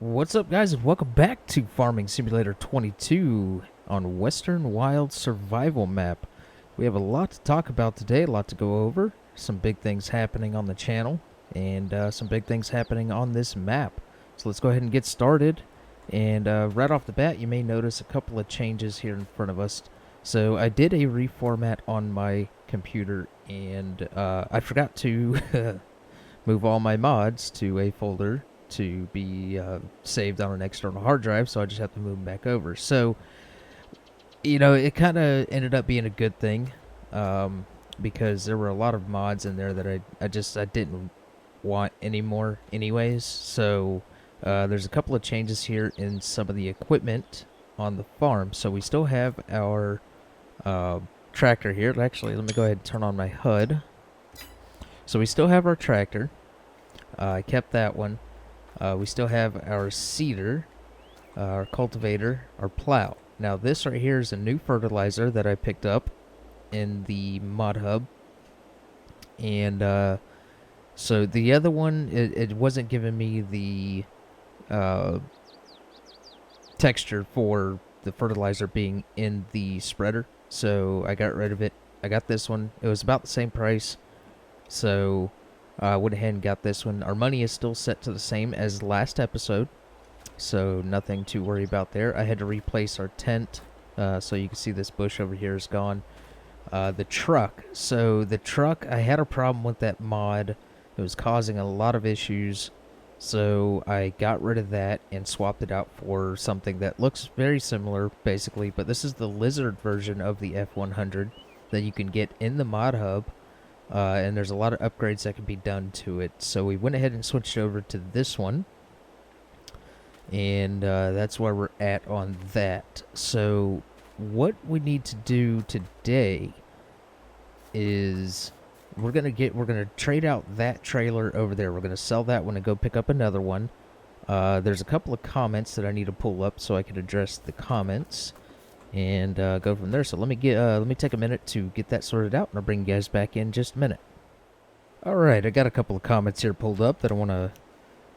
What's up, guys, and welcome back to Farming Simulator 22 on Western Wild Survival Map. We have a lot to talk about today, a lot to go over, some big things happening on the channel, and some big things happening on this map. So let's go ahead and get started. And right off the bat, you may notice a couple of changes here in front of us. So I did a reformat on my computer, and I forgot to move all my mods to a folder to be saved on an external hard drive, so I just have to move them back over. So, it kind of ended up being a good thing because there were a lot of mods in there that I didn't want anymore anyways. So there's a couple of changes here in some of the equipment on the farm. So we still have our tractor here. Actually, let me go ahead and turn on my HUD. So we still have our tractor. I kept that one. We still have our seeder, our cultivator, our plow. Now this right here is a new fertilizer that I picked up in the mod hub. And so the other one, it wasn't giving me the texture for the fertilizer being in the spreader. So I got rid of it. I got this one. It was about the same price. So I went ahead and got this one. Our money is still set to the same as last episode, so nothing to worry about there. I had to replace our tent, so you can see this bush over here is gone. The truck. So the truck, I had a problem with that mod. It was causing a lot of issues, so I got rid of that and swapped it out for something that looks very similar, basically. But this is the lizard version of the F100 that you can get in the mod hub. And there's a lot of upgrades that can be done to it. So we went ahead and switched over to this one. And that's where we're at on that. So what we need to do today is we're gonna trade out that trailer over there. We're gonna sell that one and go pick up another one. There's a couple of comments that I need to pull up so I can address the comments and go from there. So let me take a minute to get that sorted out, and I'll bring you guys back in just a minute. Alright, I got a couple of comments here pulled up that I want to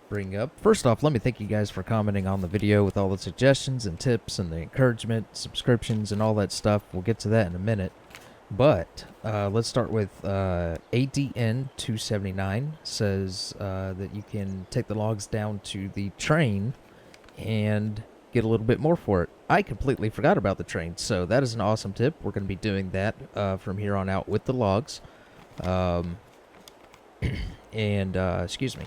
bring up. First off, let me thank you guys for commenting on the video with all the suggestions and tips and the encouragement, subscriptions, and all that stuff. We'll get to that in a minute. But let's start with ADN279 says that you can take the logs down to the train and get a little bit more for it. I completely forgot about the train, so that is an awesome tip. We're going to be doing that from here on out with the logs. Excuse me.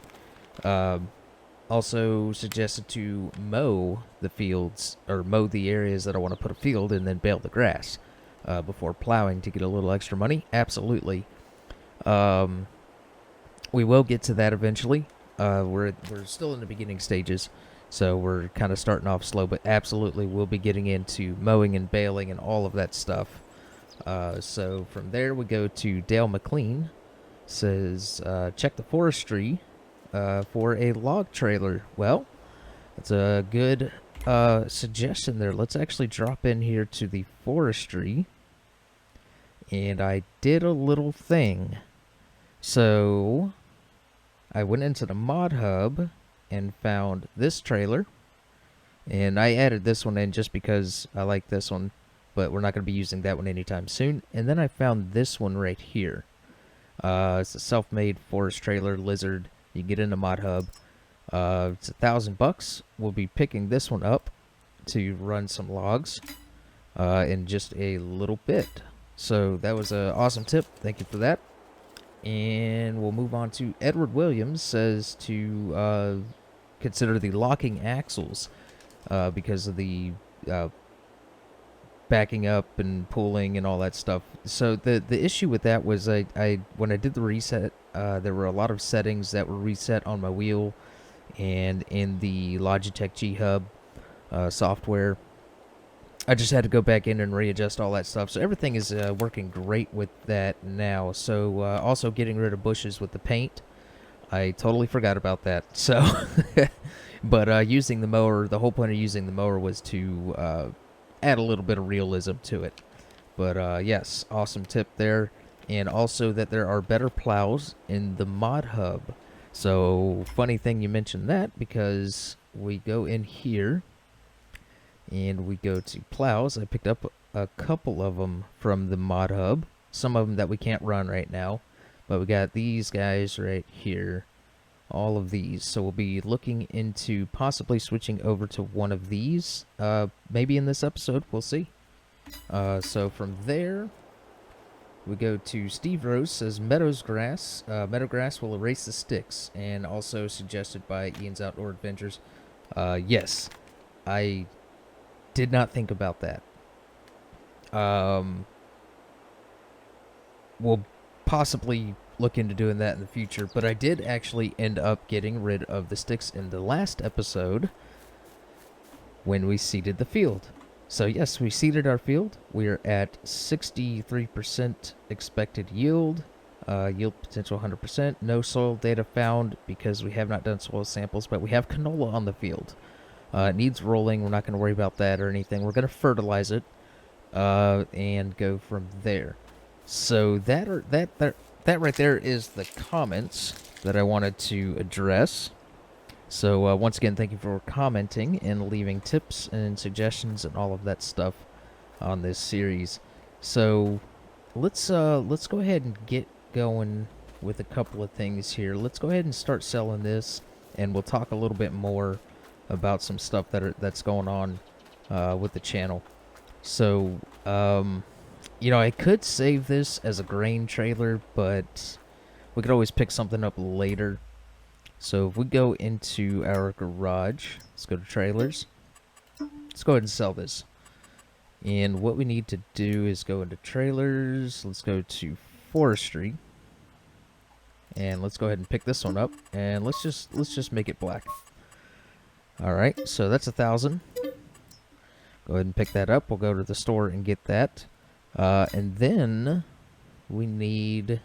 Also suggested to mow the fields, or mow the areas that I want to put a field, and then bale the grass before plowing to get a little extra money. Absolutely. We will get to that eventually. We're still in the beginning stages, so we're kind of starting off slow, but absolutely we'll be getting into mowing and baling and all of that stuff. So from there we go to Dale McLean. Says, check the forestry for a log trailer. Well, that's a good suggestion there. Let's actually drop in here to the forestry. And I did a little thing. So I went into the mod hub and found this trailer. And I added this one in just because I like this one, but we're not going to be using that one anytime soon. And then I found this one right here. It's a self-made forest trailer lizard. You can get in the mod hub. It's $1,000. We'll be picking this one up to run some logs in just a little bit. So that was an awesome tip. Thank you for that. And we'll move on to Edward Williams. Says to consider the locking axles because of the backing up and pulling and all that stuff. So the issue with that was I when I did the reset, there were a lot of settings that were reset on my wheel and in the Logitech G Hub software. I just had to go back in and readjust all that stuff. So everything is working great with that now. So also getting rid of bushes with the paint. I totally forgot about that. So, but using the mower, the whole point of using the mower was to add a little bit of realism to it. But yes, awesome tip there. And also that there are better plows in the mod hub. So funny thing you mentioned that, because we go in here and we go to plows. I picked up a couple of them from the mod hub. Some of them that we can't run right now, but we got these guys right here. All of these. So we'll be looking into possibly switching over to one of these. Maybe in this episode. We'll see. So from there, we go to Steve Rose says Meadows Grass. Meadow Grass will erase the sticks, and also suggested by Ian's Outdoor Adventures. Yes, I did not think about that. We'll possibly look into doing that in the future, but I did actually end up getting rid of the sticks in the last episode when we seeded the field. So yes, we seeded our field. We're at 63% expected yield. Yield potential 100%. No soil data found because we have not done soil samples, but we have canola on the field. It needs rolling. We're not going to worry about that or anything. We're going to fertilize it and go from there. So that right there is the comments that I wanted to address. So once again, thank you for commenting and leaving tips and suggestions and all of that stuff on this series. So let's go ahead and get going with a couple of things here. Let's go ahead and start selling this, and we'll talk a little bit more about some stuff that's going on with the channel. So you know, I could save this as a grain trailer, but we could always pick something up later. So if we go into our garage, let's go to trailers. Let's go ahead and sell this. And what we need to do is go into trailers. Let's go to forestry. And let's go ahead and pick this one up. And let's just make it black. Alright, so that's 1,000. Go ahead and pick that up. We'll go to the store and get that. And then we need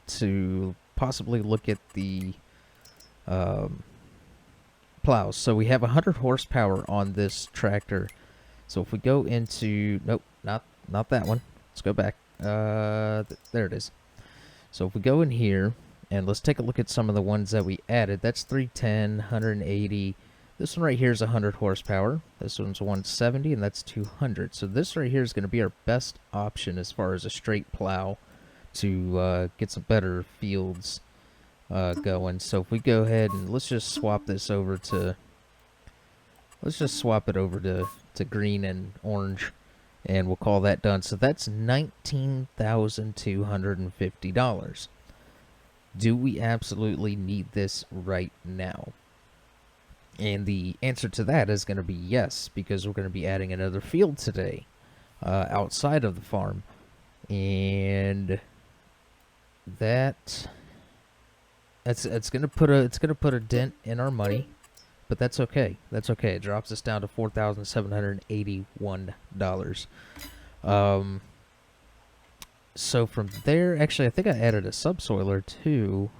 to possibly look at the plows. So we have 100 horsepower on this tractor. So if we go into, nope, not that one. Let's go back. There it is. So if we go in here and let's take a look at some of the ones that we added. That's 310, 180. This one right here is 100 horsepower. This one's 170, and that's 200. So this right here is going to be our best option as far as a straight plow to get some better fields going. So if we go ahead and let's just swap this over to, let's just swap it over to green and orange, and we'll call that done. So that's $19,250. Do we absolutely need this right now? And the answer to that is going to be yes, because we're going to be adding another field today outside of the farm, and it's going to put a dent in our money, but that's okay. That's okay. It drops us down to $4,781. So from there, actually, I think I added a subsoiler too.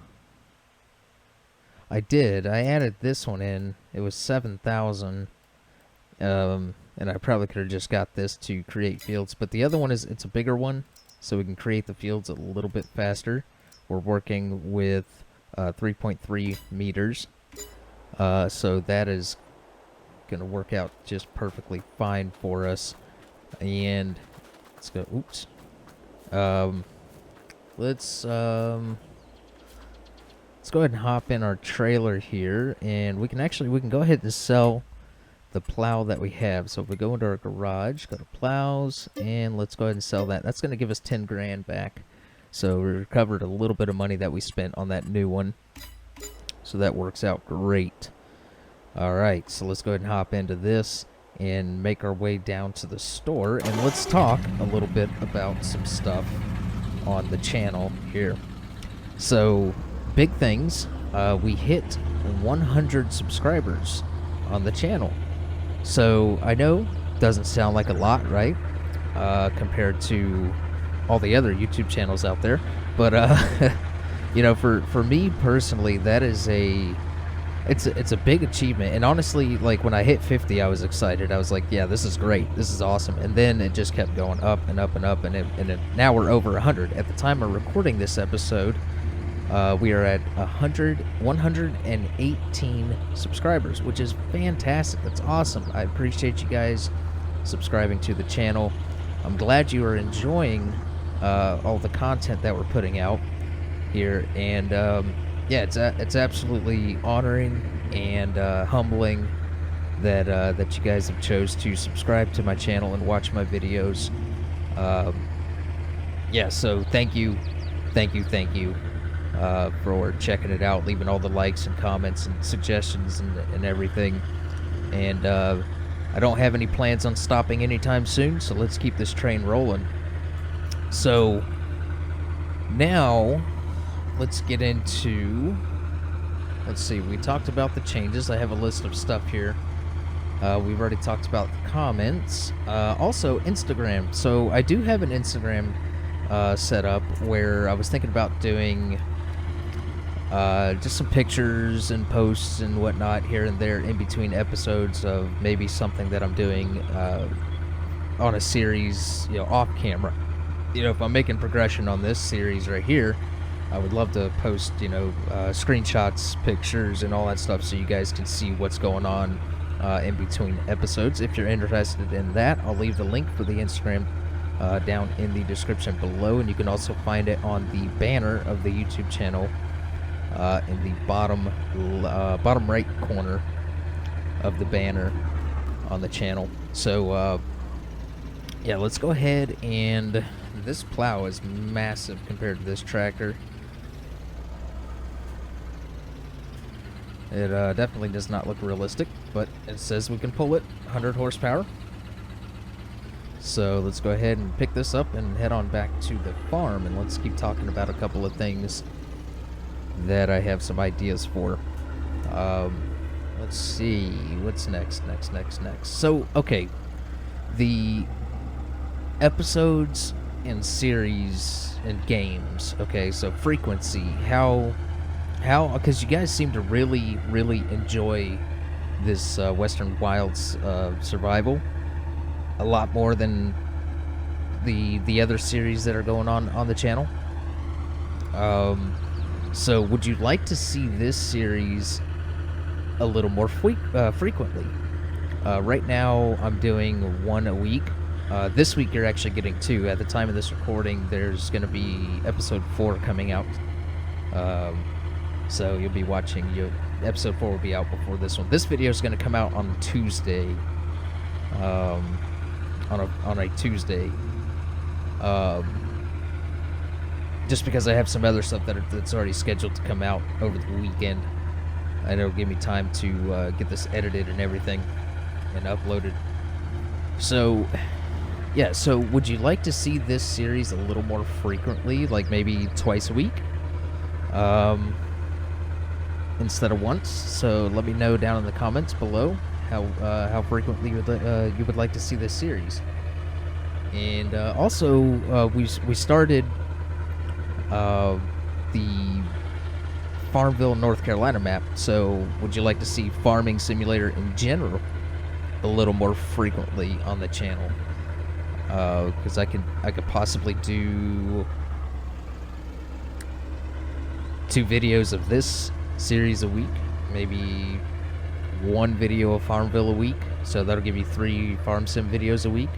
I did. I added this one in. It was 7,000. And I probably could have just got this to create fields. But the other one it's a bigger one, so we can create the fields a little bit faster. We're working with 3.3 meters. So that is going to work out just perfectly fine for us. And let's go. Oops. Let's go ahead and hop in our trailer here, and we can go ahead and sell the plow that we have. So if we go into our garage, go to plows, and let's go ahead and sell that. That's going to give us 10 grand back. So we recovered a little bit of money that we spent on that new one. So that works out great. Alright, so let's go ahead and hop into this and make our way down to the store, and let's talk a little bit about some stuff on the channel here. So big things, we hit 100 subscribers on the channel. So I know doesn't sound like a lot, right, compared to all the other YouTube channels out there, but you know, for me personally, that is it's a big achievement. And honestly, like when I hit 50, I was excited. I was like, yeah, this is great, this is awesome. And then it just kept going up and up and up, and now we're over 100. At the time of recording this episode, We are at 118 subscribers, which is fantastic. That's awesome. I appreciate you guys subscribing to the channel. I'm glad you are enjoying all the content that we're putting out here, and yeah, it's absolutely honoring and humbling that that you guys have chose to subscribe to my channel and watch my videos. Yeah, so thank you for checking it out, leaving all the likes and comments and suggestions and everything. And I don't have any plans on stopping anytime soon, so let's keep this train rolling. So now let's get into, let's see, we talked about the changes. I have a list of stuff here. We've already talked about the comments. Also Instagram. So I do have an Instagram set up where I was thinking about doing just some pictures and posts and whatnot here and there in between episodes of maybe something that I'm doing on a series, you know, off camera. You know, if I'm making progression on this series right here, I would love to post, you know, screenshots, pictures, and all that stuff so you guys can see what's going on in between episodes. If you're interested in that, I'll leave the link for the Instagram down in the description below, and you can also find it on the banner of the YouTube channel in the bottom right corner of the banner on the channel. So yeah, let's go ahead, and this plow is massive compared to this tractor. It definitely does not look realistic, but it says we can pull it, 100 horsepower. So let's go ahead and pick this up and head on back to the farm, and let's keep talking about a couple of things that I have some ideas for. Let's see, what's next. So, okay, the episodes and series and games. Okay, so frequency, how, because you guys seem to really enjoy this Western Wilds survival a lot more than the other series that are going on the channel. So would you like to see this series a little more frequently? Right now I'm doing one a week. This week you're actually getting two. At the time of this recording, there's going to be episode 4 coming out. So you'll be watching, episode 4 will be out before this one. This video is going to come out on Tuesday. On a Tuesday. Just because I have some other stuff that's already scheduled to come out over the weekend. And it'll give me time to get this edited and everything and uploaded. So, yeah, so would you like to see this series a little more frequently, like maybe twice a week? Instead of once? So let me know down in the comments below how frequently you would like to see this series. And also, we started the Farmville, North Carolina map. So would you like to see Farming Simulator in general a little more frequently on the channel? Because I could possibly do 2 videos of this series a week, maybe 1 video of Farmville a week, so that'll give you 3 farm sim videos a week.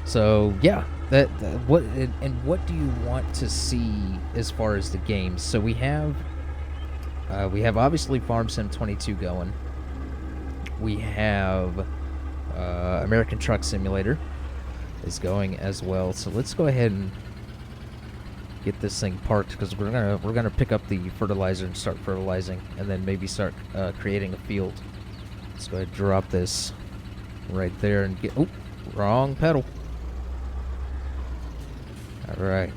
So yeah, what do you want to see as far as the games? So we have obviously Farm Sim 22 going. We have American Truck Simulator is going as well. So let's go ahead and get this thing parked, because we're gonna pick up the fertilizer and start fertilizing, and then maybe start creating a field. Let's go ahead and drop this right there and get, oh, wrong pedal. All right.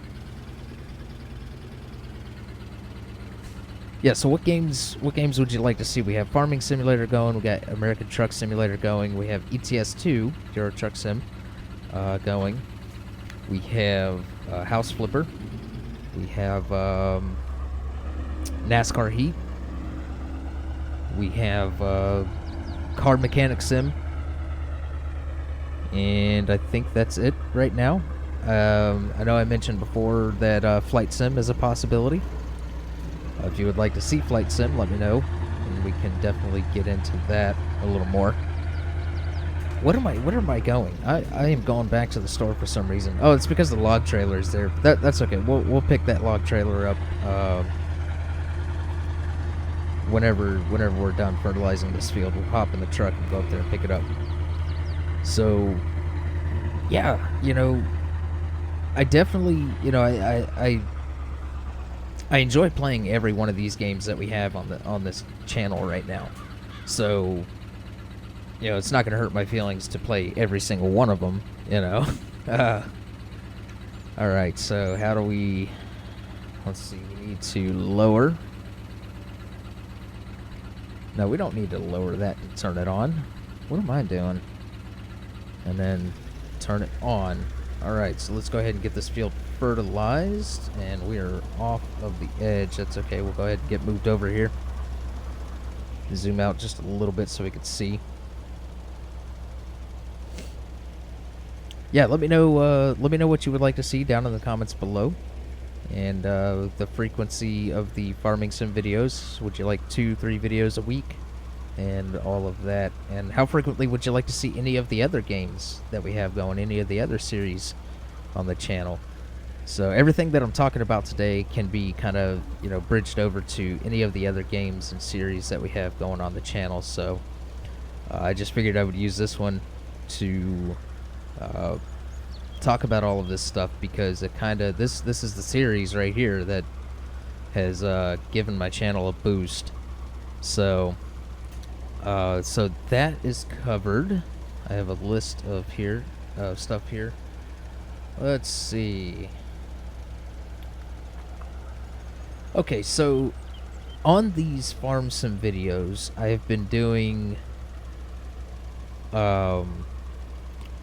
Yeah, so what games would you like to see? We have Farming Simulator going, we got American Truck Simulator going, we have ETS2, Euro Truck Sim, going. We have House Flipper. We have NASCAR Heat. We have Car Mechanic Sim. And I think that's it right now. I know I mentioned before that Flight Sim is a possibility. If you would like to see Flight Sim, let me know, and we can definitely get into that a little more. Where am I going? I am going back to the store for some reason. Oh, it's because the log trailer is there. That's okay. We'll pick that log trailer up whenever we're done fertilizing this field. We'll hop in the truck and go up there and pick it up. So, yeah, I definitely, I enjoy playing every one of these games that we have on this channel right now. So, it's not going to hurt my feelings to play every single one of them, All right, so how do we... Let's see, we need to lower. No, we don't need to lower that to turn it on. What am I doing? And then turn it on. All right, so let's go ahead and get this field fertilized, and we are off of the edge. That's okay. We'll go ahead and get moved over here. Zoom out just a little bit so we can see. Yeah, let me know what you would like to see down in the comments below, and the frequency of the farming sim videos. Would you like 2-3 videos a week, and all of that? And how frequently would you like to see any of the other games that we have going, any of the other series on the channel? So everything that I'm talking about today can be kind of bridged over to any of the other games and series that we have going on the channel. So I just figured I would use this one to talk about all of this stuff, because it kind of this is the series right here that has given my channel a boost. So so that is covered. I have a list of stuff here. Let's see. Okay, so on these farm sim videos, I have been doing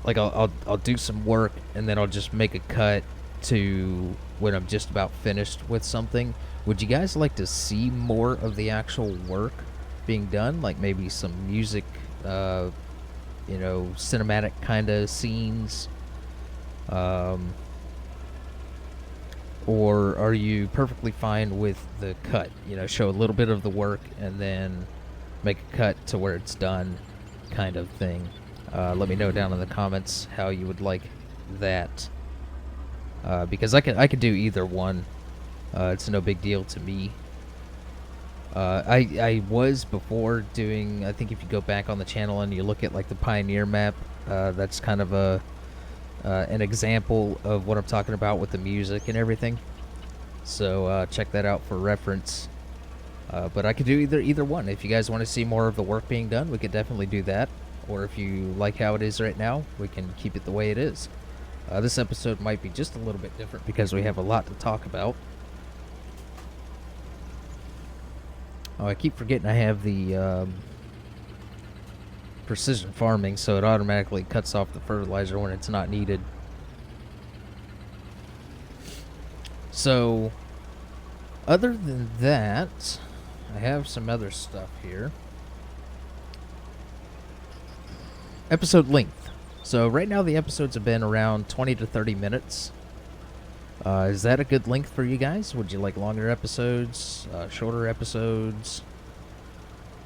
like I'll do some work, and then I'll just make a cut to when I'm just about finished with something. Would you guys like to see more of the actual work being done, like maybe some music, cinematic kind of scenes, or are you perfectly fine with the cut? Show a little bit of the work and then make a cut to where it's done, kind of thing. Let me know down in the comments how you would like that, because I could do either one. It's no big deal to me. I was before doing, I think if you go back on the channel and you look at like the Pioneer map, that's kind of an example of what I'm talking about with the music and everything. So check that out for reference. But I could do either one. If you guys want to see more of the work being done, we could definitely do that. Or if you like how it is right now, we can keep it the way it is. This episode might be just a little bit different because we have a lot to talk about. Oh, I keep forgetting I have the precision farming, so it automatically cuts off the fertilizer when it's not needed. So, other than that, I have some other stuff here. Episode length. So right now the episodes have been around 20 to 30 minutes. Is that a good length for you guys? Would you like longer episodes, shorter episodes?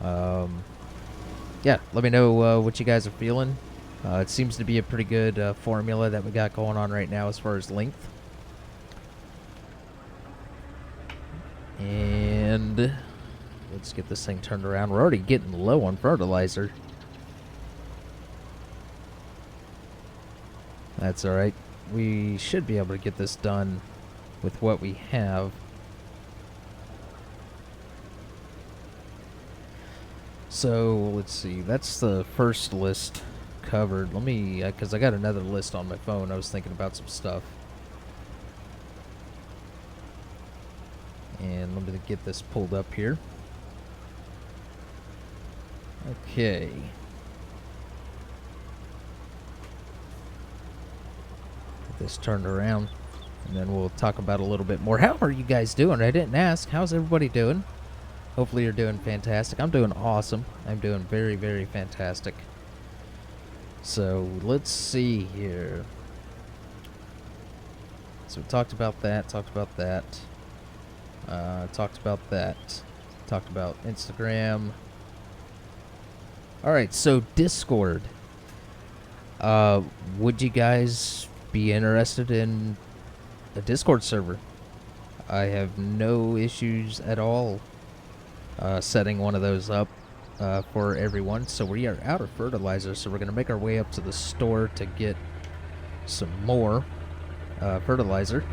Yeah, let me know what you guys are feeling. It seems to be a pretty good formula that we got going on right now as far as length. And let's get this thing turned around. We're already getting low on fertilizer. That's alright. We should be able to get this done with what we have. So, let's see. That's the first list covered. Let me, because I got another list on my phone. I was thinking about some stuff. And let me get this pulled up here. Okay. Get this turned around, and then we'll talk about a little bit more. How are you guys doing? I didn't ask. How's everybody doing? Hopefully you're doing fantastic. I'm doing awesome. I'm doing very, very fantastic. So, let's see here. So we talked about that, talked about that, talked about that, talked about Instagram. All right, so Discord. Would you guys be interested in a Discord server? I have no issues at all setting one of those up for everyone. So we are out of fertilizer, so we're going to make our way up to the store to get some more fertilizer.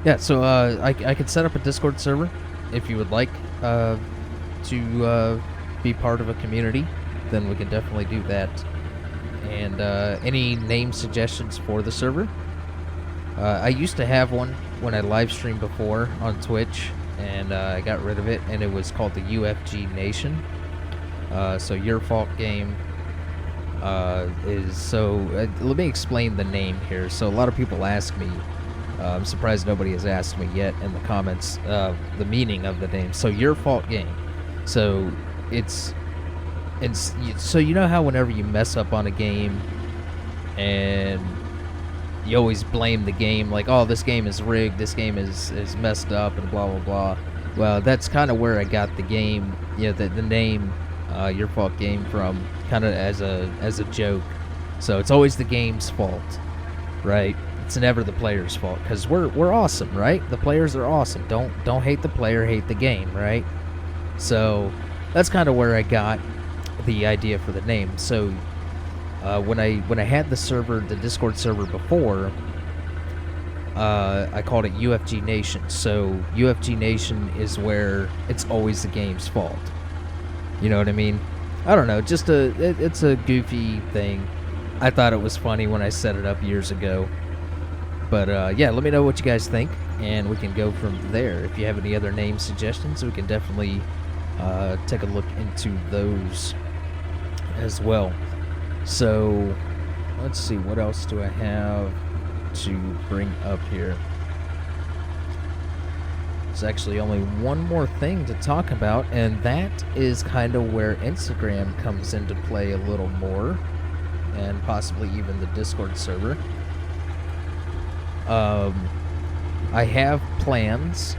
Yeah, so I could set up a Discord server if you would like to be part of a community. Then we can definitely do that. And any name suggestions for the server? I used to have one when I live streamed before on Twitch, and I got rid of it, and it was called the UFG Nation. So Your Fault Game is so. Let me explain the name here. So a lot of people ask me. I'm surprised nobody has asked me yet in the comments the meaning of the name. So Your Fault Game. So so you know how whenever you mess up on a game and you always blame the game, like, oh, this game is rigged, this game is messed up, and blah blah blah. Well, that's kind of where I got the game, the name Your Fault Game from, kind of as a joke. So it's always the game's fault, right? It's never the player's fault, because we're awesome, right? The players are awesome. Don't hate the player, hate the game, right? So that's kind of where I got the idea for the name. So when I had the Discord server before, I called it UFG Nation. So UFG Nation is where it's always the game's fault. You know what I mean? I don't know, just it's a goofy thing. I thought it was funny when I set it up years ago. But yeah, let me know what you guys think, and we can go from there. If you have any other name suggestions, we can definitely take a look into those as well. So let's see, what else do I have to bring up here? There's actually only one more thing to talk about, and that is kind of where Instagram comes into play a little more, and possibly even the Discord server. I have plans.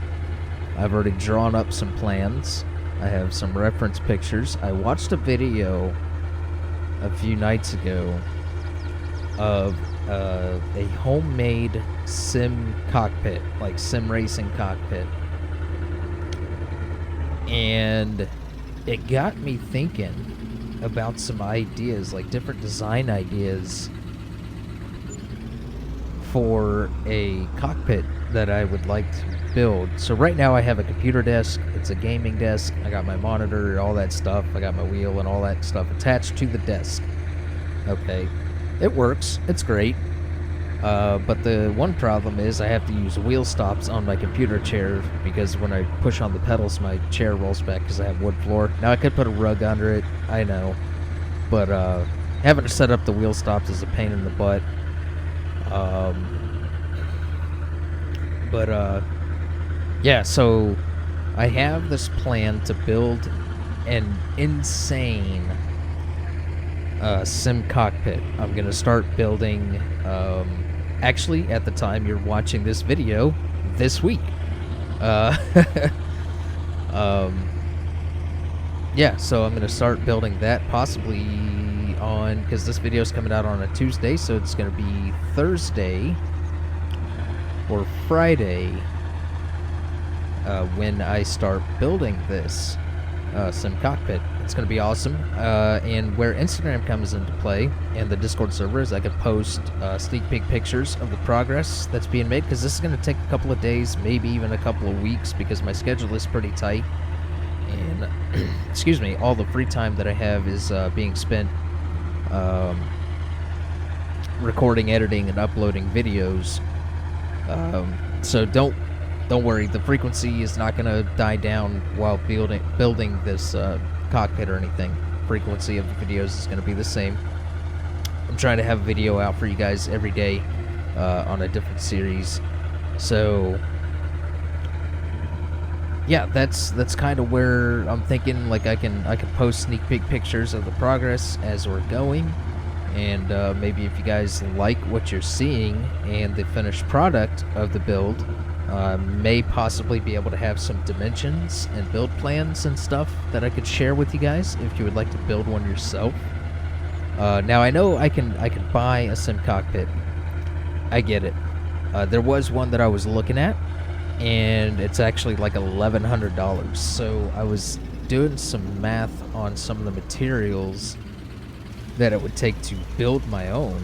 I've already drawn up some plans. I have some reference pictures. I watched a video a few nights ago of a homemade sim cockpit, like sim racing cockpit. And it got me thinking about some ideas, like different design ideas for a cockpit that I would like to build. So right now I have a computer desk. It's a gaming desk. I got my monitor, all that stuff. I got my wheel and all that stuff attached to the desk. Okay, it works. It's great. But the one problem is I have to use wheel stops on my computer chair, because when I push on the pedals, my chair rolls back because I have wood floor. Now I could put a rug under it, I know, but having to set up the wheel stops is a pain in the butt. Yeah, so I have this plan to build an insane sim cockpit. I'm gonna start building, actually, at the time you're watching this video, this week. Yeah, so I'm gonna start building that possibly on, because this video is coming out on a Tuesday, so it's gonna be Thursday or Friday when I start building this sim cockpit. It's going to be awesome. And where Instagram comes into play and the Discord server is I can post sneak peek pictures of the progress that's being made, because this is going to take a couple of days, maybe even a couple of weeks, because my schedule is pretty tight. And, excuse me, all the free time that I have is being spent recording, editing, and uploading videos. So don't worry, the frequency is not going to die down while building this cockpit or anything. Frequency of the videos is going to be the same. I'm trying to have a video out for you guys every day on a different series. So yeah, that's kind of where I'm thinking, like I can post sneak peek pictures of the progress as we're going, And maybe if you guys like what you're seeing and the finished product of the build, may possibly be able to have some dimensions and build plans and stuff that I could share with you guys if you would like to build one yourself. Now I know I can buy a sim cockpit. I get it. There was one that I was looking at, and it's actually like $1,100. So I was doing some math on some of the materials that it would take to build my own,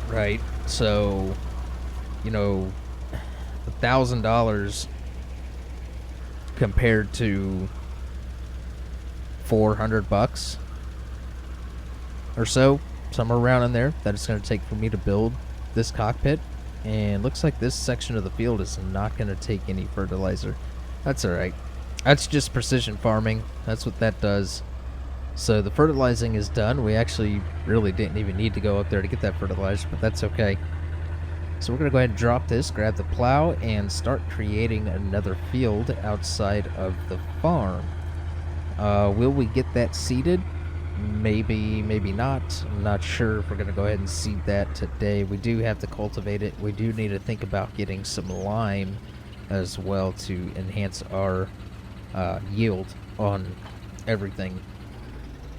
right? So, you know, $1,000 compared to $400 or so, somewhere around in there, that it's going to take for me to build this cockpit. And looks like this section of the field is not going to take any fertilizer. That's alright. That's just precision farming. That's what that does. So the fertilizing is done. We actually really didn't even need to go up there to get that fertilizer, but that's okay. So we're going to go ahead and drop this, grab the plow, and start creating another field outside of the farm. Will we get that seeded? Maybe, maybe not. I'm not sure if we're going to go ahead and seed that today. We do have to cultivate it. We do need to think about getting some lime as well to enhance our yield on everything.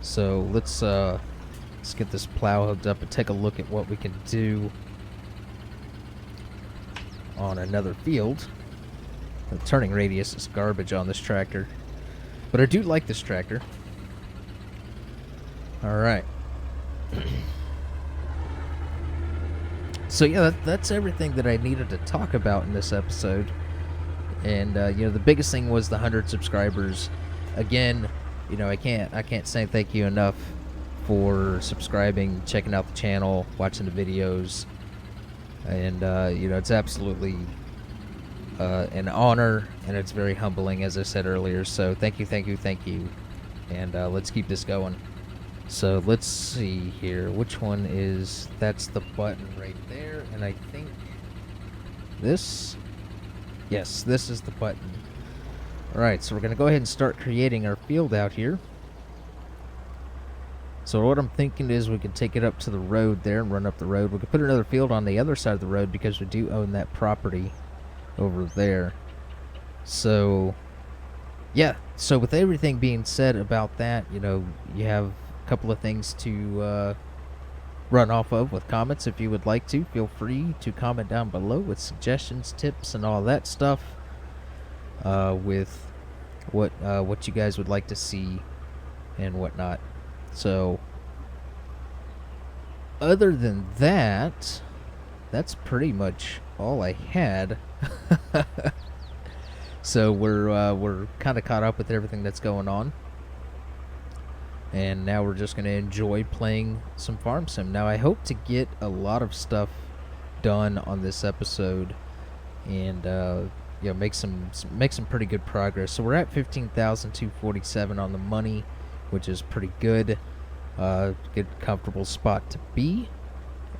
So let's get this plow hooked up and take a look at what we can do on another field. The turning radius is garbage on this tractor, but I do like this tractor. Alright. So yeah, that's everything that I needed to talk about in this episode. And you know, the biggest thing was the 100 subscribers. Again, you know, I can't say thank you enough for subscribing, checking out the channel, watching the videos. And you know, it's absolutely an honor, and it's very humbling, as I said earlier. So thank you, thank you, thank you. And let's keep this going. So let's see here. Which one is... That's the button right there. And I think this... Yes, this is the button. Alright, so we're going to go ahead and start creating our field out here. So what I'm thinking is we can take it up to the road there and run up the road. We could put another field on the other side of the road because we do own that property over there. So, yeah. So with everything being said about that, you know, you have couple of things to run off of with comments. If you would like to, feel free to comment down below with suggestions, tips, and all that stuff, with what you guys would like to see and whatnot. So other than that, that's pretty much all I had. So we're kind of caught up with everything that's going on. And now we're just going to enjoy playing some Farm Sim. Now I hope to get a lot of stuff done on this episode, and you know, make some pretty good progress. So we're at 15,247 on the money, which is pretty good. Good comfortable spot to be.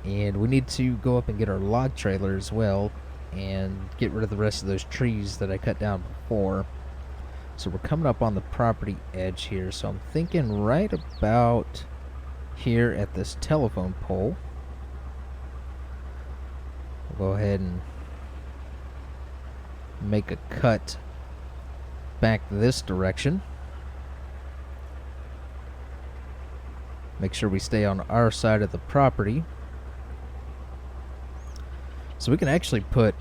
And we need to go up and get our log trailer as well, and get rid of the rest of those trees that I cut down before. So we're coming up on the property edge here, so I'm thinking right about here at this telephone pole. We'll go ahead and make a cut back this direction. Make sure we stay on our side of the property. So we can actually put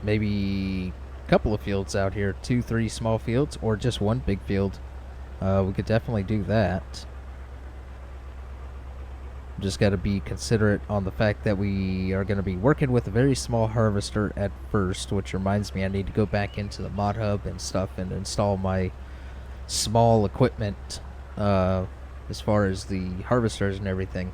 maybe couple of fields out here, 2-3 small fields, or just one big field. We could definitely do that. Just got to be considerate on the fact that we are going to be working with a very small harvester at first, which reminds me I need to go back into the mod hub and stuff and install my small equipment as far as the harvesters and everything.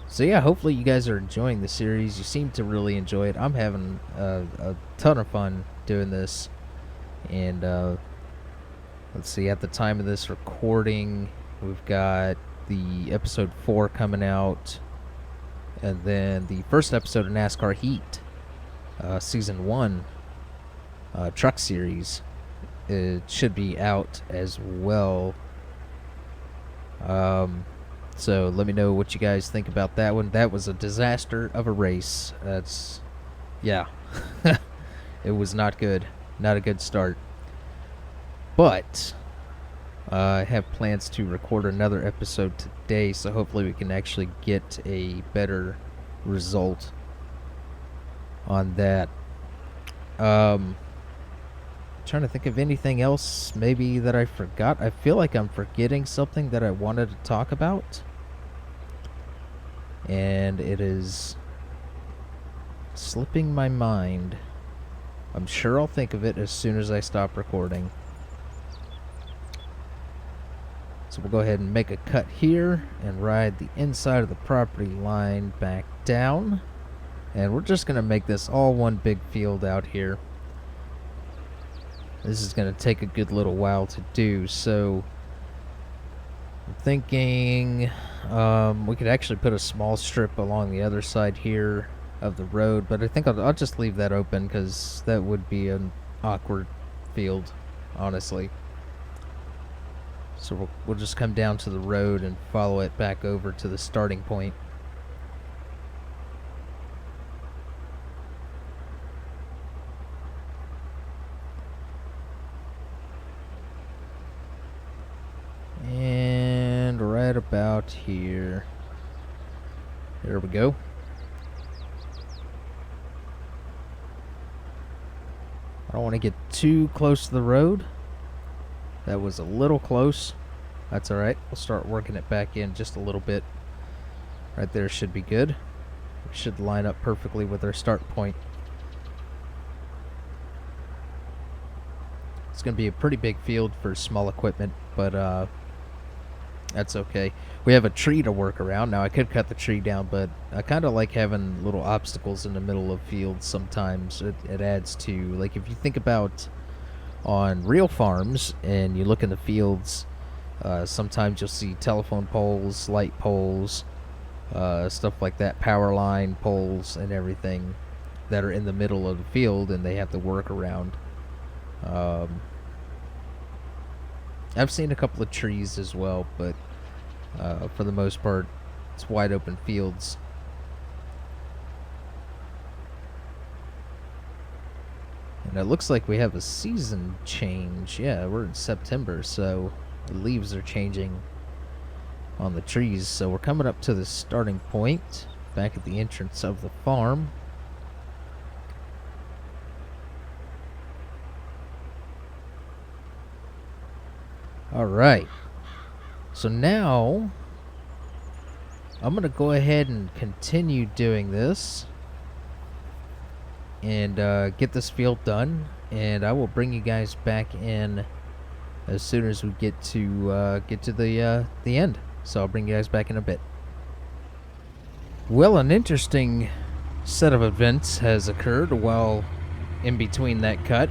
So yeah, hopefully you guys are enjoying the series. You seem to really enjoy it. I'm having a ton of fun doing this. And let's see, at the time of this recording, we've got the episode 4 coming out, and then the first episode of NASCAR Heat, season 1 truck series, it should be out as well. So let me know what you guys think about that one. That was a disaster of a race. Yeah, it was not good. Not a good start. But I have plans to record another episode today, so hopefully we can actually get a better result on that. Trying to think of anything else maybe that I forgot. I feel like I'm forgetting something that I wanted to talk about, and it is slipping my mind. I'm sure I'll think of it as soon as I stop recording. So we'll go ahead and make a cut here and ride the inside of the property line back down. And we're just going to make this all one big field out here. This is going to take a good little while to do, so I'm thinking we could actually put a small strip along the other side here of the road, but I think I'll just leave that open because that would be an awkward field, honestly. So we'll just come down to the road and follow it back over to the starting point. And right about here. There we go. I don't want to get too close to the road. That was a little close. That's alright. We'll start working it back in just a little bit. Right there should be good. It should line up perfectly with our start point. It's going to be a pretty big field for small equipment, but that's okay. We have a tree to work around. Now, I could cut the tree down, but I kind of like having little obstacles in the middle of fields sometimes. It adds to, like, if you think about on real farms and you look in the fields, sometimes you'll see telephone poles, light poles, stuff like that, power line poles and everything that are in the middle of the field, and they have to work around. I've seen a couple of trees as well, but for the most part, it's wide open fields. And it looks like we have a season change. Yeah, we're in September, so the leaves are changing on the trees. So we're coming up to the starting point, back at the entrance of the farm. Alright, so now I'm going to go ahead and continue doing this and get this field done, and I will bring you guys back in as soon as we get to the end. So I'll bring you guys back in a bit. Well, an interesting set of events has occurred while in between that cut,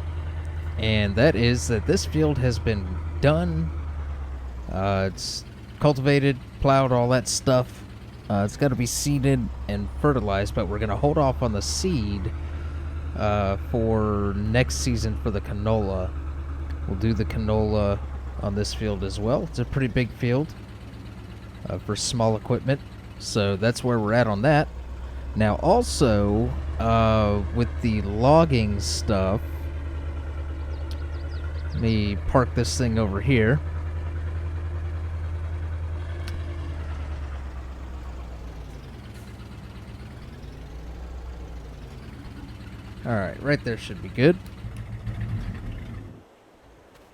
and that is that this field has been done. It's cultivated, plowed, all that stuff. It's got to be seeded and fertilized, but we're going to hold off on the seed for next season for the canola. We'll do the canola on this field as well. It's a pretty big field for small equipment, so that's where we're at on that. Now also, with the logging stuff, let me park this thing over here. Alright, right there should be good.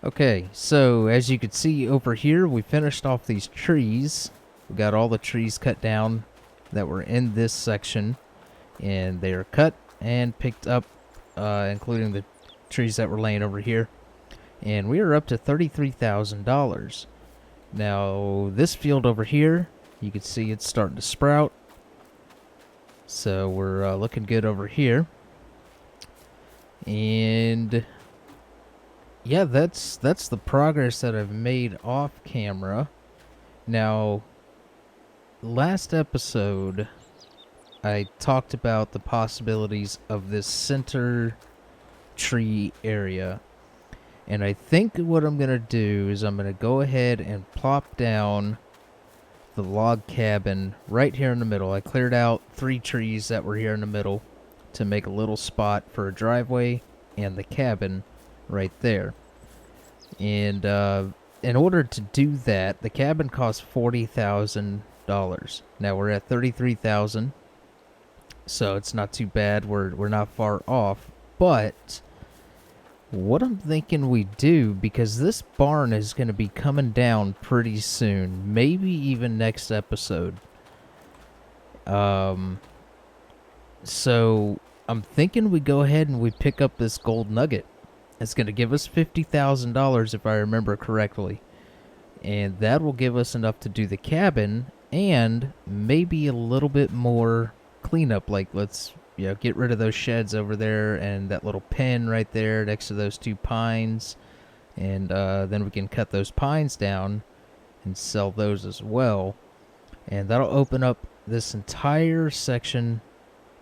Okay, so as you can see over here, we finished off these trees. We got all the trees cut down that were in this section, and they are cut and picked up, including the trees that were laying over here. And we are up to $33,000. Now, this field over here, you can see it's starting to sprout. So we're looking good over here. And yeah, that's the progress that I've made off camera. Now, last episode, I talked about the possibilities of this center tree area. And I think what I'm going to do is I'm going to go ahead and plop down the log cabin right here in the middle. I cleared out 3 trees that were here in the middle to make a little spot for a driveway and the cabin right there. And in order to do that, the cabin costs $40,000. Now we're at $33,000, so it's not too bad. We're not far off. But what I'm thinking we do, because this barn is going to be coming down pretty soon, maybe even next episode. So I'm thinking we go ahead and we pick up this gold nugget. It's going to give us $50,000 if I remember correctly. And that will give us enough to do the cabin and maybe a little bit more cleanup. Like, let's get rid of those sheds over there and that little pen right there next to those 2 pines. And then we can cut those pines down and sell those as well. And that'll open up this entire section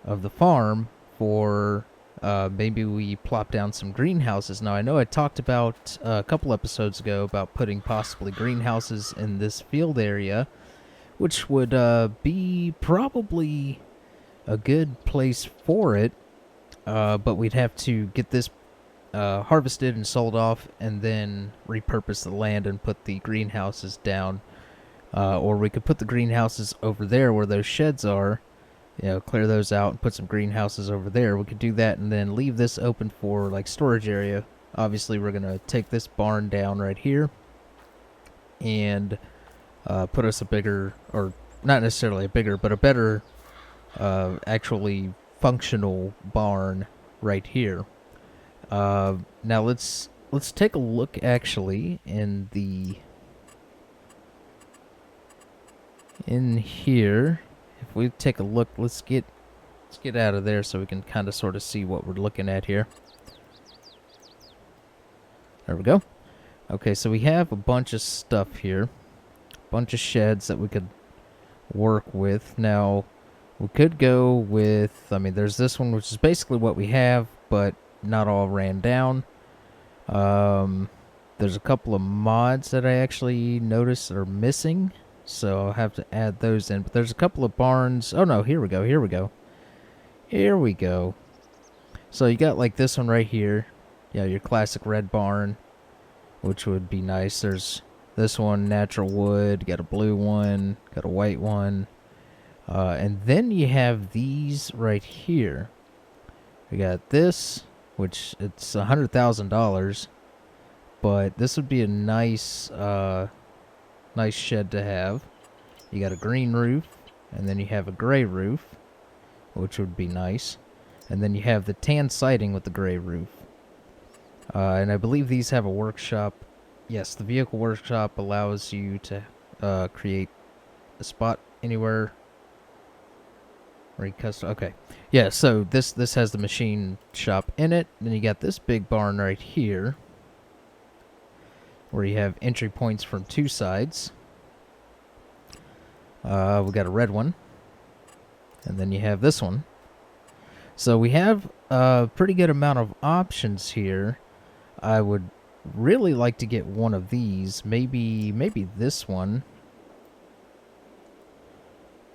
of the farm for maybe we plop down some greenhouses. Now, I know I talked about a couple episodes ago about putting possibly greenhouses in this field area, which would be probably a good place for it, but we'd have to get this harvested and sold off and then repurpose the land and put the greenhouses down. Or we could put the greenhouses over there where those sheds are, clear those out and put some greenhouses over there. We could do that and then leave this open for like storage area. Obviously, we're going to take this barn down right here and put us a bigger, or not necessarily a bigger, but a better actually functional barn right here. Now let's take a look actually in here. If we take a look, let's get out of there so we can kind of sort of see what we're looking at here. There we go. Okay, so we have a bunch of stuff here, a bunch of sheds that we could work with. Now, we could go with, there's this one, which is basically what we have, but not all ran down. There's a couple of mods that I actually noticed are missing, so I'll have to add those in. But there's a couple of barns. Oh no, here we go. So you got like this one right here. Yeah, your classic red barn, which would be nice. There's this one, natural wood. Got a blue one, got a white one. And then you have these right here. We got this, which it's $100,000, but this would be a nice shed to have. You got a green roof, and then you have a gray roof, which would be nice. And then you have the tan siding with the gray roof. And I believe these have a workshop. Yes, the vehicle workshop allows you to create a spot anywhere. Okay. Yeah, so this has the machine shop in it. Then you got this big barn right here, where you have entry points from 2 sides. We got a red one. And then you have this one. So we have a pretty good amount of options here. I would really like to get one of these. Maybe this one.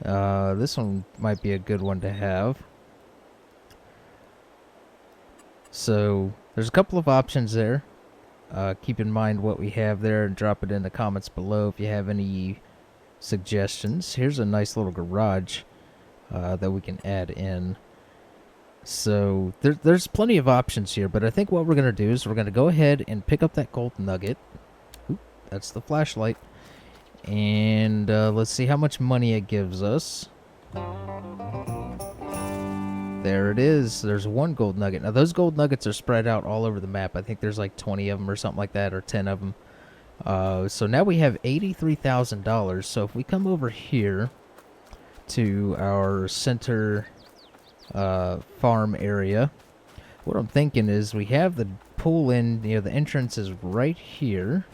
This one might be a good one to have. So there's a couple of options there. Keep in mind what we have there and drop it in the comments below if you have any suggestions. Here's a nice little garage that we can add in. So there's plenty of options here, but I think what we're going to do is we're going to go ahead and pick up that gold nugget. Oop, that's the flashlight. And let's see how much money it gives us. There it is. There's 1 gold nugget. Now, those gold nuggets are spread out all over the map. I think there's like 20 of them or something like that, or 10 of them. So now we have $83,000. So if we come over here to our center farm area, what I'm thinking is we have the pull in, the entrance is right here.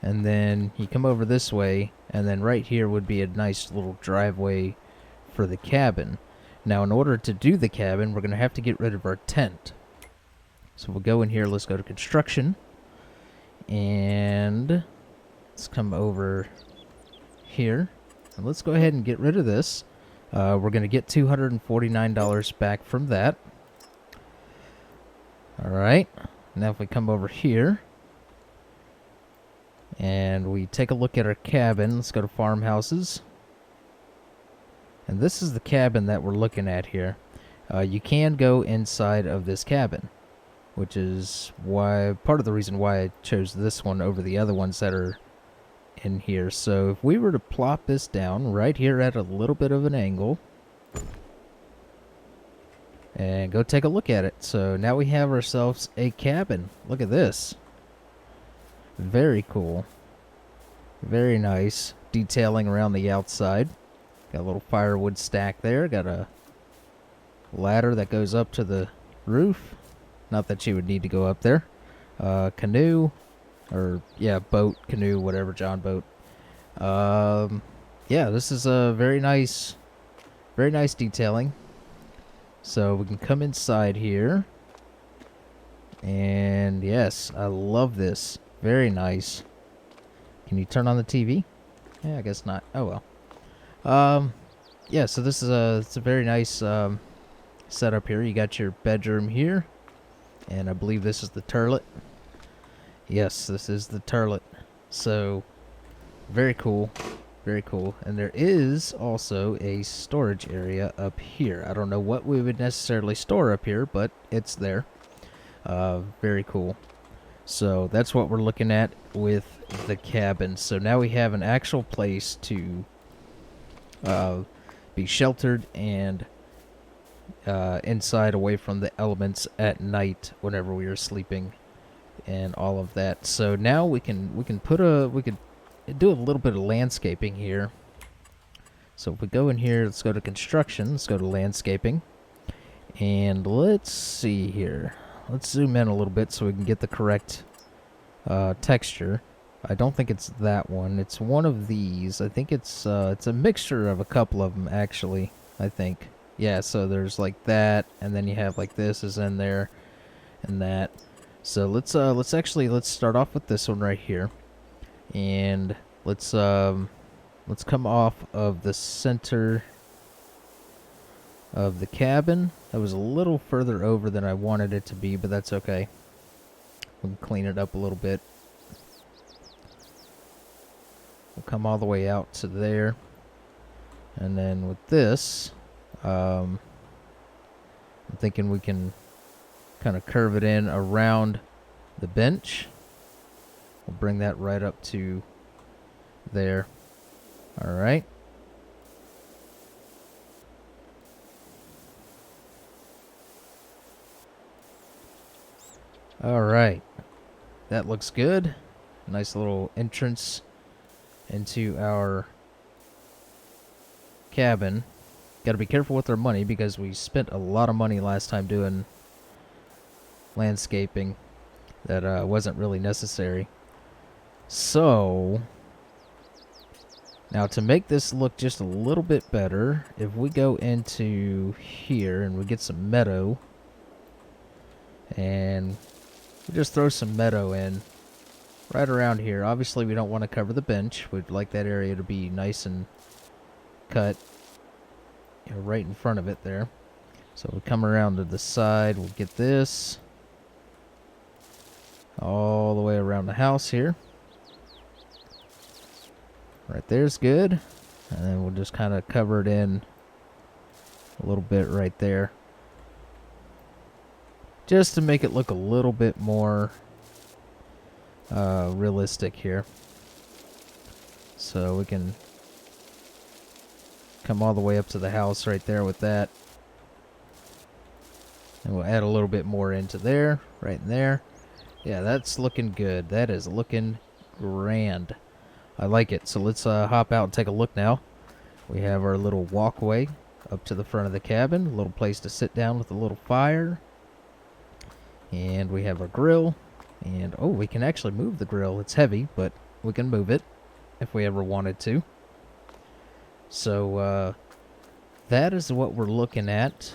And then you come over this way, and then right here would be a nice little driveway for the cabin. Now, in order to do the cabin, we're going to have to get rid of our tent. So we'll go in here, let's go to construction, and let's come over here, and let's go ahead and get rid of this. We're going to get $249 back from that. Alright, now if we come over here, and we take a look at our cabin, let's go to farmhouses. And this is the cabin that we're looking at here. You can go inside of this cabin, which is why part of the reason why I chose this one over the other ones that are in here. So if we were to plop this down right here at a little bit of an angle and go take a look at it. So now we have ourselves a cabin. Look at this. Very cool. Very nice. Detailing around the outside. Got a little firewood stack there. Got a ladder that goes up to the roof. Not that you would need to go up there. Canoe. Or, yeah, boat, canoe, whatever, John boat. Yeah, this is a very nice detailing. So we can come inside here. And yes, I love this. Very nice. Can you turn on the TV? Yeah, I guess not. Oh well. Yeah, so this is it's a very nice setup here. You got your bedroom here. And I believe this is the toilet. Yes, this is the toilet. So, very cool. Very cool. And there is also a storage area up here. I don't know what we would necessarily store up here, but it's there. Very cool. So, that's what we're looking at with the cabin. So, now we have an actual place to be sheltered and inside away from the elements at night whenever we are sleeping and all of that. So now we could do a little bit of landscaping here. So if we go in here, let's go to construction, let's go to landscaping, and let's see here. Let's zoom in a little bit so we can get the correct texture. I don't think it's that one. It's one of these. I think it's a mixture of a couple of them actually. I think. Yeah. So there's like that, and then you have like this is in there, and that. So let's start off with this one right here, and let's come off of the center of the cabin. That was a little further over than I wanted it to be, but that's okay. We'll clean it up a little bit. We'll come all the way out to there, and then with this, I'm thinking we can kind of curve it in around the bench. We'll bring that right up to there. All right. All right. That looks good. Nice little entrance into our cabin. Got to be careful with our money because we spent a lot of money last time doing landscaping that wasn't really necessary. So now to make this look just a little bit better, if we go into here and we get some meadow, and we just throw some meadow in right around here. Obviously we don't want to cover the bench. We'd like that area to be nice and cut, you know, right in front of it there. So we'll come around to the side. We'll get this all the way around the house here. Right there's good. And then we'll just kind of cover it in a little bit right there, just to make it look a little bit more realistic here. So we can come all the way up to the house right there with that. And we'll add a little bit more into there, right in there. Yeah, that's looking good. That is looking grand. I like it. So let's hop out and take a look now. We have our little walkway up to the front of the cabin. A little place to sit down with a little fire. And we have our grill. And, oh, we can actually move the grill. It's heavy, but we can move it if we ever wanted to. So, that is what we're looking at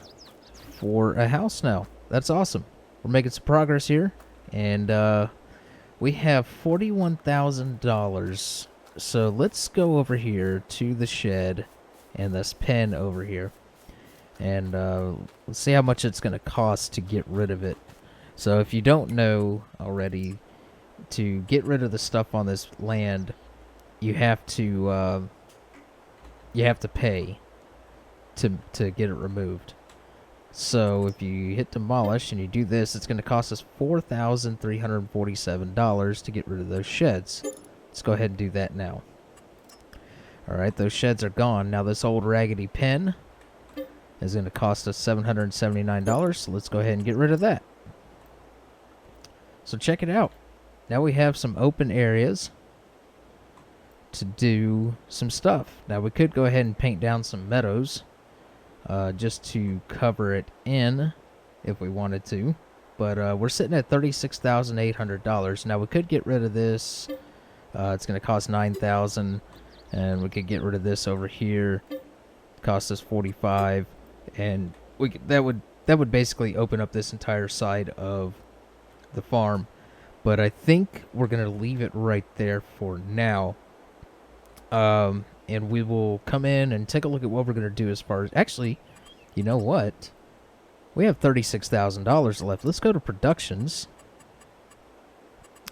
for a house now. That's awesome. we're making some progress here, and we have $41,000. So let's go over here to the shed and this pen over here, and let's see how much it's going to cost to get rid of it. So if you don't know already, to get rid of the stuff on this land, you have to pay to get it removed. So if you hit demolish and you do this, it's going to cost us $4,347 to get rid of those sheds. Let's go ahead and do that now. Alright, those sheds are gone. Now this old raggedy pen is going to cost us $779, so let's go ahead and get rid of that. So check it out. Now we have some open areas to do some stuff. Now we could go ahead and paint down some meadows just to cover it in if we wanted to. But we're sitting at $36,800. Now we could get rid of this. It's going to cost $9,000, and we could get rid of this over here. Cost us $45,000, and that would basically open up this entire side of the farm. But I think we're going to leave it right there for now. And we will come in and take a look at what we're going to do as far as... Actually, you know what? We have $36,000 left. Let's go to productions.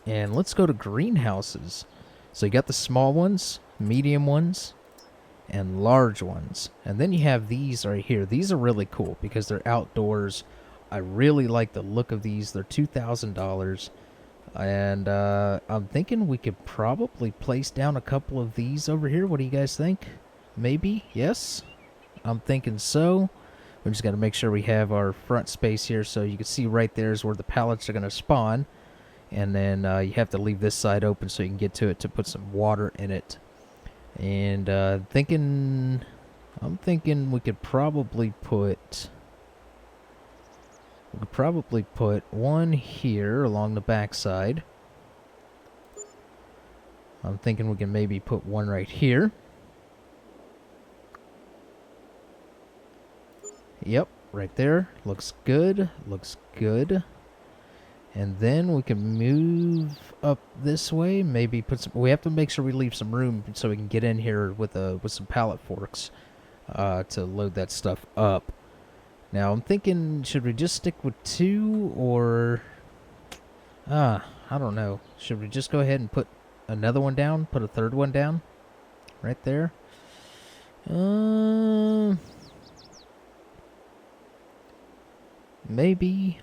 And let's go to greenhouses. So you got the small ones, medium ones, and large ones. And then you have these right here. These are really cool because they're outdoors. I really like the look of these. They're $2,000. And I'm thinking we could probably place down a couple of these over here. What do you guys think? Maybe? Yes? I'm thinking so. We just got to make sure we have our front space here. So you can see right there is where the pallets are going to spawn. And then you have to leave this side open so you can get to it to put some water in it. And I'm thinking we could probably put... We could probably put one here along the backside. I'm thinking we can maybe put one right here. Yep, right there. Looks good. Looks good. And then we can move up this way. Maybe put some... We have to make sure we leave some room so we can get in here with some pallet forks to load that stuff up. Now, I'm thinking, should we just stick with two, or... I don't know. Should we just go ahead and put another one down? Put a third one down? Right there? Maybe...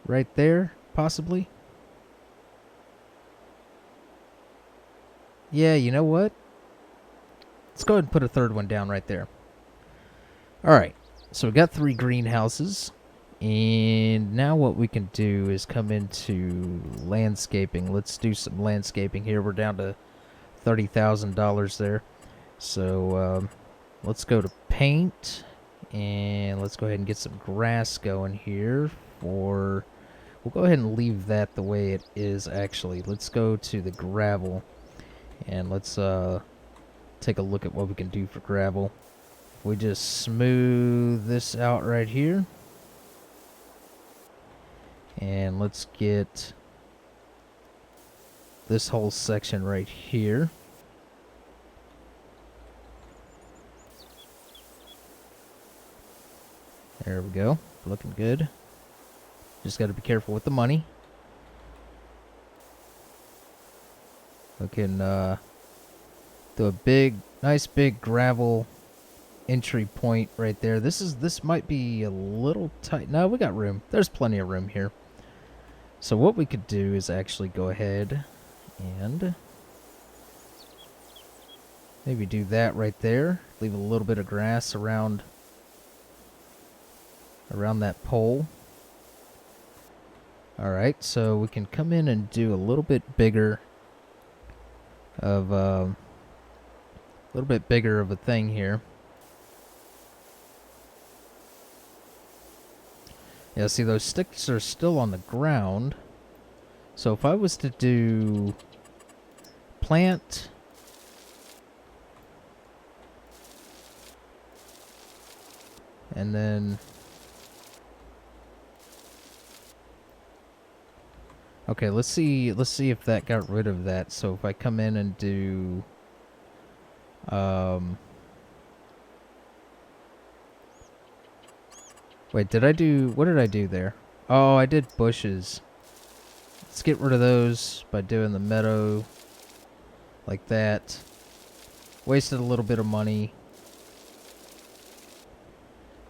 Right there, possibly? Yeah, you know what? Let's go ahead and put a third one down right there. Alright, so we got 3 greenhouses. And now what we can do is come into landscaping. Let's do some landscaping here. We're down to $30,000 there. So let's go to paint. And let's go ahead and get some grass going here. We'll go ahead and leave that the way it is, actually. Let's go to the gravel. And let's take a look at what we can do for gravel. We just smooth this out right here. And let's get this whole section right here. There we go. Looking good. Just got to be careful with the money. We can do a nice big gravel entry point right there. This might be a little tight. No, we got room. There's plenty of room here. So what we could do is actually go ahead and maybe do that right there. Leave a little bit of grass around that pole. Alright, so we can come in and do a little bit bigger of a thing here. Yeah, see, those sticks are still on the ground. So if I was to do plant And then... Okay, let's see if that got rid of that. So if I come in and do... Wait, did I do... What did I do there? Oh, I did bushes. Let's get rid of those by doing the meadow like that. Wasted a little bit of money.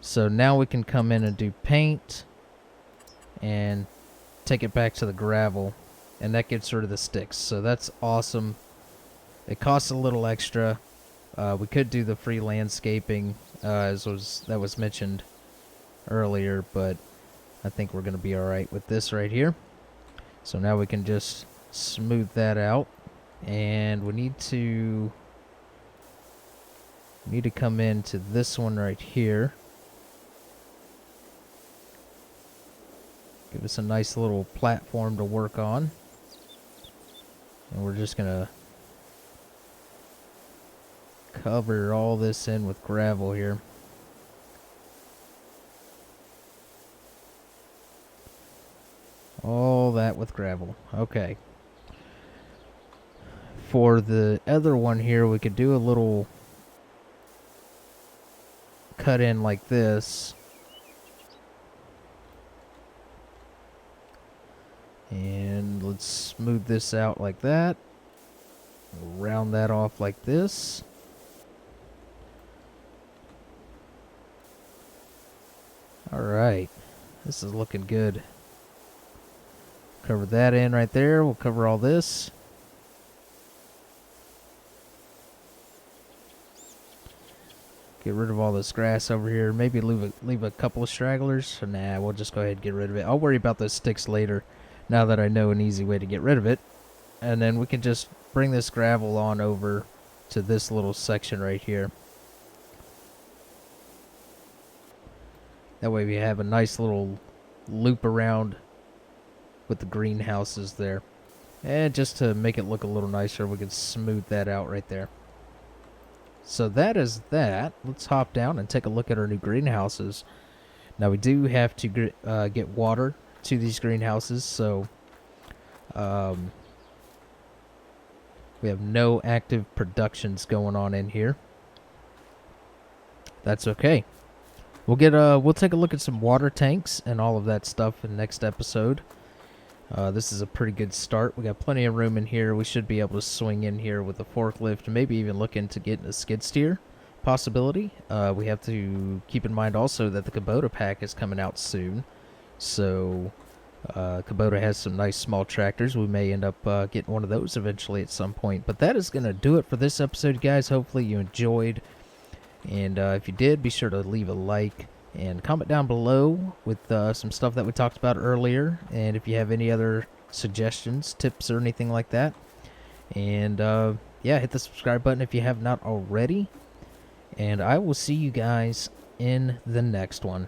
So now we can come in and do paint and take it back to the gravel, and that gets rid of the sticks. So that's awesome. It costs a little extra. We could do the free landscaping that was mentioned earlier, but I think we're going to be alright with this right here. So now we can just smooth that out, and we need to come into this one right here. Give us a nice little platform to work on. And we're just gonna cover all this in with gravel here. All that with gravel. Okay. For the other one here, we could do a little cut in like this. And let's smooth this out like that. Round that off like this. Alright. This is looking good. Cover that in right there. We'll cover all this. Get rid of all this grass over here. Maybe leave a couple of stragglers. So nah, we'll just go ahead and get rid of it. I'll worry about those sticks later, now that I know an easy way to get rid of it. And then we can just bring this gravel on over to this little section right here. That way we have a nice little loop around with the greenhouses there. And just to make it look a little nicer, we can smooth that out right there. So that is that. Let's hop down and take a look at our new greenhouses. Now we do have to get water to these greenhouses, so we have no active productions going on in here. That's okay. We'll take a look at some water tanks and all of that stuff in the next episode. This is a pretty good start. We got plenty of room in here. We should be able to swing in here with a forklift, maybe even look into getting a skid steer possibility. We have to keep in mind also that the Kubota pack is coming out soon. So Kubota has some nice small tractors. We may end up getting one of those eventually at some point. But that is going to do it for this episode, guys. Hopefully you enjoyed. And if you did, be sure to leave a like and comment down below with some stuff that we talked about earlier. And if you have any other suggestions, tips, or anything like that. And yeah, hit the subscribe button if you have not already. And I will see you guys in the next one.